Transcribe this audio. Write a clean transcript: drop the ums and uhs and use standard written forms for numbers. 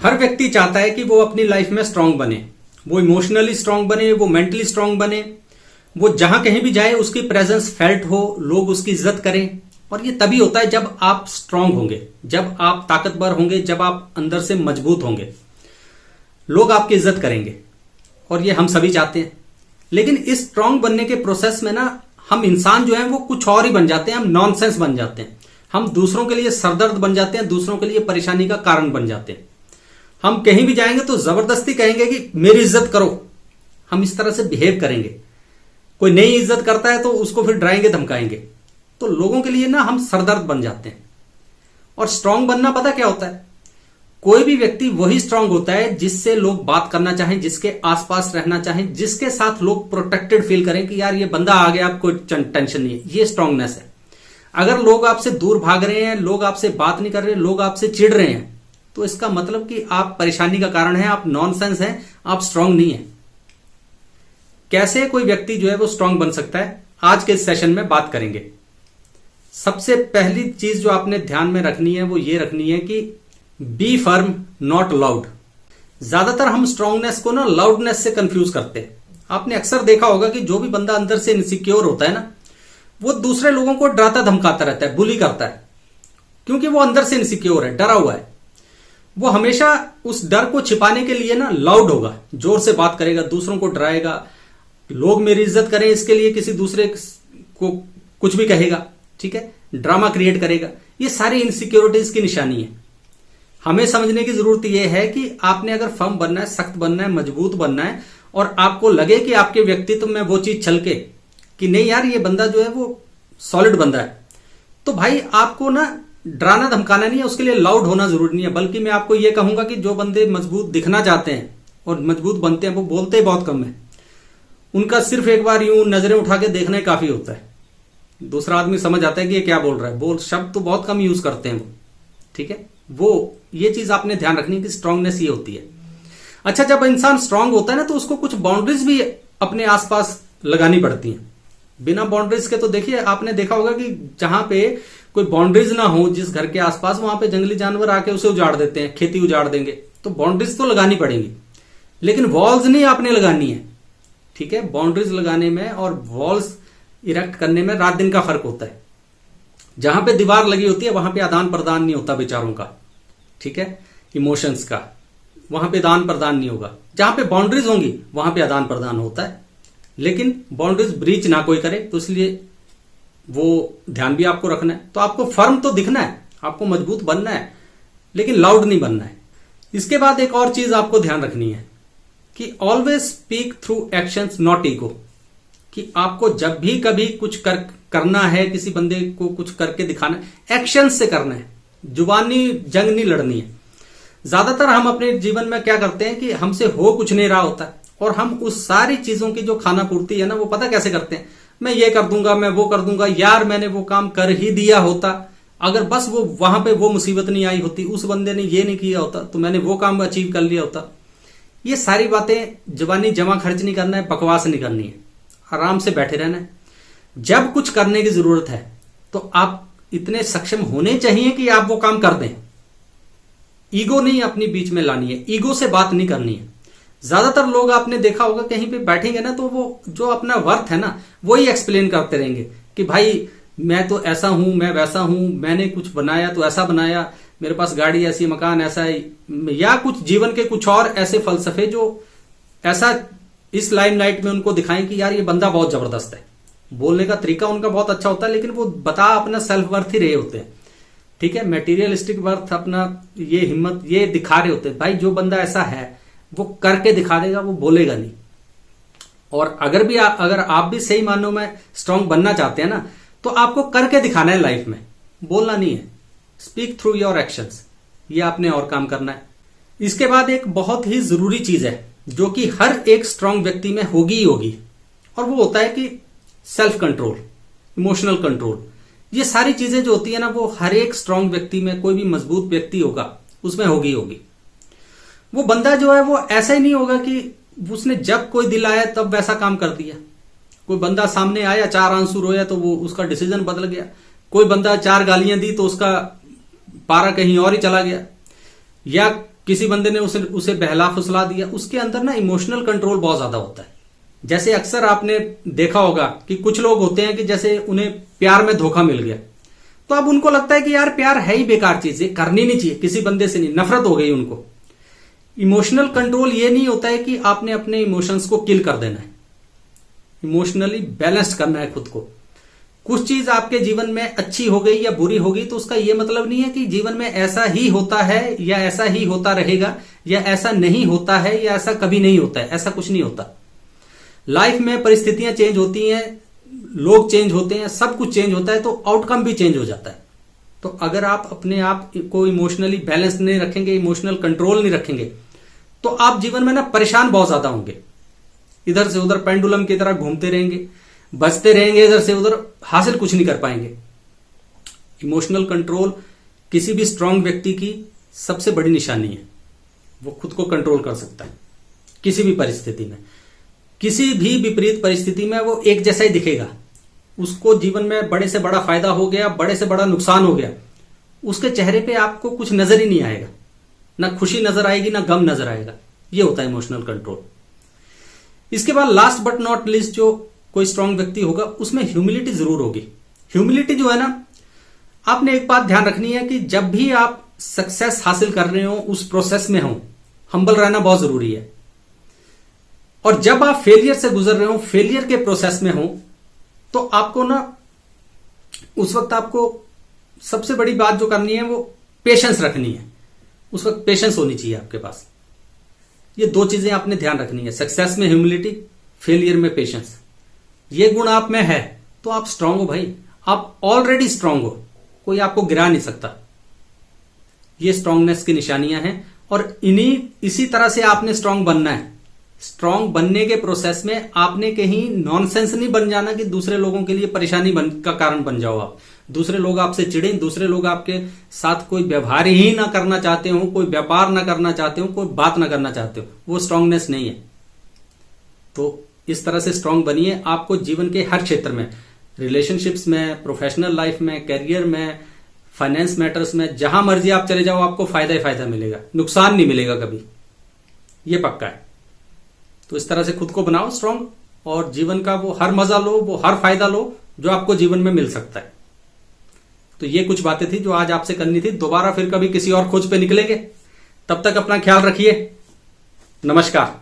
हर व्यक्ति चाहता है कि वो अपनी लाइफ में स्ट्रांग बने, वो इमोशनली स्ट्रांग बने, वो मेंटली स्ट्रांग बने, वो जहां कहीं भी जाए उसकी प्रेजेंस फेल्ट हो, लोग उसकी इज्जत करें। और ये तभी होता है जब आप स्ट्रांग होंगे, जब आप ताकतवर होंगे, जब आप अंदर से मजबूत होंगे, लोग आपकी इज्जत करेंगे। और ये हम सभी चाहते हैं। लेकिन इस स्ट्रांग बनने के प्रोसेस में ना हम इंसान जो है वो कुछ और ही बन जाते हैं, हम नॉनसेंस बन जाते हैं, हम दूसरों के लिए सरदर्द बन जाते हैं, दूसरों के लिए परेशानी का कारण बन जाते हैं। हम कहीं भी जाएंगे तो जबरदस्ती कहेंगे कि मेरी इज्जत करो, हम इस तरह से बिहेव करेंगे। कोई नई इज्जत करता है तो उसको फिर डराएंगे, धमकाएंगे। तो लोगों के लिए ना हम सरदर्द बन जाते हैं। और स्ट्रांग बनना पता क्या होता है? कोई भी व्यक्ति वही स्ट्रांग होता है जिससे लोग बात करना चाहें, जिसके आसपास रहना चाहें, जिसके साथ लोग प्रोटेक्टेड फील करें कि यार ये बंदा आ गया, आपको टेंशन नहीं है। ये स्ट्रांगनेस है। अगर लोग आपसे दूर भाग रहे हैं, लोग आपसे बात नहीं कर रहे, लोग आपसे चिढ़ रहे हैं, तो इसका मतलब कि आप परेशानी का कारण है, आप नॉनसेंस हैं, आप स्ट्रांग नहीं है। कैसे कोई व्यक्ति जो है वो स्ट्रांग बन सकता है, आज के इस सेशन में बात करेंगे। सबसे पहली चीज जो आपने ध्यान में रखनी है वो ये रखनी है कि बी फर्म नॉट लाउड। ज्यादातर हम स्ट्रांगनेस को ना लाउडनेस से कंफ्यूज करते हैं। आपने अक्सर देखा होगा कि जो भी बंदा अंदर से इनसिक्योर होता है ना, वो दूसरे लोगों को डराता धमकाता रहता है, बुली करता है, क्योंकि वो अंदर से इनसिक्योर है, डरा हुआ है। वो हमेशा उस डर को छिपाने के लिए ना लाउड होगा, जोर से बात करेगा, दूसरों को डराएगा, लोग मेरी इज्जत करें इसके लिए किसी दूसरे को कुछ भी कहेगा, ठीक है, ड्रामा क्रिएट करेगा। ये सारी इनसिक्योरिटीज की निशानी है। हमें समझने की जरूरत यह है कि आपने अगर फर्म बनना है, सख्त बनना है, मजबूत बनना है, और आपको लगे कि आपके व्यक्तित्व में वो चीज छलके कि नहीं यार ये बंदा जो है वो सॉलिड बंदा है, तो भाई आपको ना डराना धमकाना नहीं है, उसके लिए लाउड होना जरूरी नहीं है। बल्कि मैं आपको यह कहूंगा कि जो बंदे मजबूत दिखना चाहते हैं और मजबूत बनते हैं, वो बोलते ही बहुत कम है। उनका सिर्फ एक बार यूं नजरें उठा के देखना ही काफी होता है, दूसरा आदमी समझ आता है कि ये क्या बोल रहा है। बोल शब्द तो बहुत कम यूज करते हैं वो, ठीक है। वो ये चीज आपने ध्यान रखनी है कि स्ट्रांगनेस ये होती है। अच्छा, जब इंसान स्ट्रांग होता है ना तो उसको कुछ बाउंड्रीज भी अपने आसपास लगानी पड़ती हैं। बिना बाउंड्रीज के तो देखिए, आपने देखा होगा कि जहां पे कोई बाउंड्रीज ना हो जिस घर के आसपास, वहां पे जंगली जानवर आके उसे उजाड़ देते हैं, खेती उजाड़ देंगे। तो बाउंड्रीज तो लगानी पड़ेंगी, लेकिन वॉल्स नहीं आपने लगानी है, ठीक है। बाउंड्रीज लगाने में और वॉल्स इरेक्ट करने में रात दिन का फर्क होता है। जहां पे दीवार लगी होती है वहां पे आदान प्रदान नहीं होता विचारों का, ठीक है, इमोशंस का, वहां पे आदान प्रदान नहीं होगा। जहां पे बाउंड्रीज होंगी वहां पे आदान प्रदान होता है, लेकिन बाउंड्रीज ब्रीच ना कोई करे। तो इसलिए वो ध्यान भी आपको रखना है। तो आपको फर्म तो दिखना है, आपको मजबूत बनना है, लेकिन लाउड नहीं बनना है। इसके बाद एक और चीज आपको ध्यान रखनी है कि always speak through actions not ego. कि आपको जब भी कभी कुछ करना है, किसी बंदे को कुछ करके दिखाना है, एक्शन से करना है, जुबानी जंग नहीं लड़नी है। ज्यादातर हम अपने जीवन में क्या करते हैं कि हमसे हो कुछ नहीं रहा होता, और हम उस सारी चीजों की जो खाना पूर्ति है ना, वो पता कैसे करते हैं, मैं ये कर दूंगा, मैं वो कर दूंगा, यार मैंने वो काम कर ही दिया होता, अगर बस वो वहां पे वो मुसीबत नहीं आई होती, उस बंदे ने ये नहीं किया होता, तो मैंने वो काम अचीव कर लिया होता। ये सारी बातें जुबानी जमा खर्च नहीं करना है, बकवास नहीं करनी है, आराम से बैठे रहना है। जब कुछ करने की जरूरत है तो आप इतने सक्षम होने चाहिए कि आप वो काम कर दें। ईगो नहीं अपनी बीच में लानी है, ईगो से बात नहीं करनी है। ज्यादातर लोग आपने देखा होगा कहीं पे बैठेंगे ना तो वो जो अपना वर्थ है ना वही एक्सप्लेन करते रहेंगे कि भाई मैं तो ऐसा हूं, मैं वैसा हूं, मैंने कुछ बनाया तो ऐसा बनाया, मेरे पास गाड़ी ऐसी, मकान ऐसा है, या कुछ जीवन के कुछ और ऐसे फलसफे जो ऐसा इस लाइमलाइट में उनको दिखाएं कि यार ये बंदा बहुत जबरदस्त है। बोलने का तरीका उनका बहुत अच्छा होता है, लेकिन वो बता अपना सेल्फ वर्थ ही रहे होते हैं, ठीक है, मटेरियलिस्टिक वर्थ अपना, ये हिम्मत ये दिखा रहे होते हैं। भाई जो बंदा ऐसा है वो करके दिखा देगा, वो बोलेगा नहीं। और अगर आप भी सही मानों में स्ट्रांग बनना चाहते हैं ना, तो आपको करके दिखाना है लाइफ में, बोलना नहीं है। स्पीक थ्रू योर एक्शंस, ये आपने और काम करना है। इसके बाद एक बहुत ही जरूरी चीज है जो कि हर एक स्ट्रांग व्यक्ति में होगी ही होगी, और वो होता है कि सेल्फ कंट्रोल, इमोशनल कंट्रोल। ये सारी चीजें जो होती है ना, वो हर एक स्ट्रांग व्यक्ति में, कोई भी मजबूत व्यक्ति होगा उसमें होगी होगी। वो बंदा जो है वो ऐसा ही नहीं होगा कि उसने जब कोई दिल आया तब वैसा काम कर दिया। कोई बंदा सामने आया, 4 आंसू रोया तो वो उसका डिसीजन बदल गया। कोई बंदा 4 गालियां दी तो उसका पारा कहीं और ही चला गया। या किसी बंदे ने उसे बहला फुसला दिया, उसके अंदर ना इमोशनल कंट्रोल बहुत ज्यादा होता है। जैसे अक्सर आपने देखा होगा कि कुछ लोग होते हैं कि जैसे उन्हें प्यार में धोखा मिल गया, तो अब उनको लगता है कि यार प्यार है ही बेकार चीज, करनी नहीं चाहिए, किसी बंदे से नहीं, नफरत हो गई उनको। इमोशनल कंट्रोल ये नहीं होता है कि आपने अपने इमोशंस को किल कर देना है, इमोशनली बैलेंस्ड करना है खुद को। कुछ चीज आपके जीवन में अच्छी हो गई या बुरी हो गई तो उसका यह मतलब नहीं है कि जीवन में ऐसा ही होता है या ऐसा ही होता रहेगा या ऐसा नहीं होता है या ऐसा कभी नहीं होता है, ऐसा कुछ नहीं होता। लाइफ में परिस्थितियां चेंज होती हैं, लोग चेंज होते हैं, सब कुछ चेंज होता है, तो आउटकम भी चेंज हो जाता है। तो अगर आप अपने आप को इमोशनली बैलेंस नहीं रखेंगे, इमोशनल कंट्रोल नहीं रखेंगे, तो आप जीवन में ना परेशान बहुत ज्यादा होंगे, इधर से उधर पेंडुलम की तरह घूमते रहेंगे, बचते रहेंगे इधर से उधर, हासिल कुछ नहीं कर पाएंगे। इमोशनल कंट्रोल किसी भी स्ट्रांग व्यक्ति की सबसे बड़ी निशानी है, वो खुद को कंट्रोल कर सकता है किसी भी परिस्थिति में। किसी भी विपरीत परिस्थिति में वो एक जैसा ही दिखेगा, उसको जीवन में बड़े से बड़ा फायदा हो गया, बड़े से बड़ा नुकसान हो गया, उसके चेहरे पे आपको कुछ नजर ही नहीं आएगा, ना खुशी नजर आएगी ना गम नजर आएगा। ये होता है इमोशनल कंट्रोल। इसके बाद लास्ट बट नॉट लीस्ट जो कोई स्ट्रांग व्यक्ति होगा उसमें ह्यूमिलिटी जरूर होगी। ह्यूमिलिटी जो है ना, आपने एक बात ध्यान रखनी है कि जब भी आप सक्सेस हासिल कर रहे हो, उस प्रोसेस में हो, हम्बल रहना बहुत जरूरी है। और जब आप फेलियर से गुजर रहे हो, फेलियर के प्रोसेस में हो, तो आपको ना उस वक्त आपको सबसे बड़ी बात जो करनी है वो पेशेंस रखनी है। उस वक्त पेशेंस होनी चाहिए आपके पास। ये दो चीजें आपने ध्यान रखनी है, सक्सेस में ह्यूमिलिटी, फेलियर में पेशेंस। ये गुण आप में है तो आप स्ट्रांग हो भाई, आप ऑलरेडी स्ट्रांग हो, कोई आपको गिरा नहीं सकता। ये स्ट्रांगनेस की निशानियां हैं और इसी तरह से आपने स्ट्रांग बनना है। स्ट्रांग बनने के प्रोसेस में आपने कहीं नॉनसेंस नहीं बन जाना कि दूसरे लोगों के लिए परेशानी का कारण बन जाओ आप, दूसरे लोग आपसे चिढ़े, दूसरे लोग आपके साथ कोई व्यवहार ही ना करना चाहते हो, कोई व्यापार ना करना चाहते हो, कोई बात ना करना चाहते हो, वो स्ट्रांगनेस नहीं है। तो इस तरह से स्ट्रांग बनिए। आपको जीवन के हर क्षेत्र में, रिलेशनशिप्स में, प्रोफेशनल लाइफ में, करियर में, फाइनेंस मैटर्स में, जहां मर्जी आप चले जाओ, आपको फायदा ही फायदा मिलेगा, नुकसान नहीं मिलेगा कभी, ये पक्का है। तो इस तरह से खुद को बनाओ स्ट्रांग और जीवन का वो हर मजा लो, वो हर फायदा लो जो आपको जीवन में मिल सकता है। तो ये कुछ बातें थी जो आज आपसे करनी थी। दोबारा फिर कभी किसी और खोज पे निकलेंगे, तब तक अपना ख्याल रखिए। नमस्कार।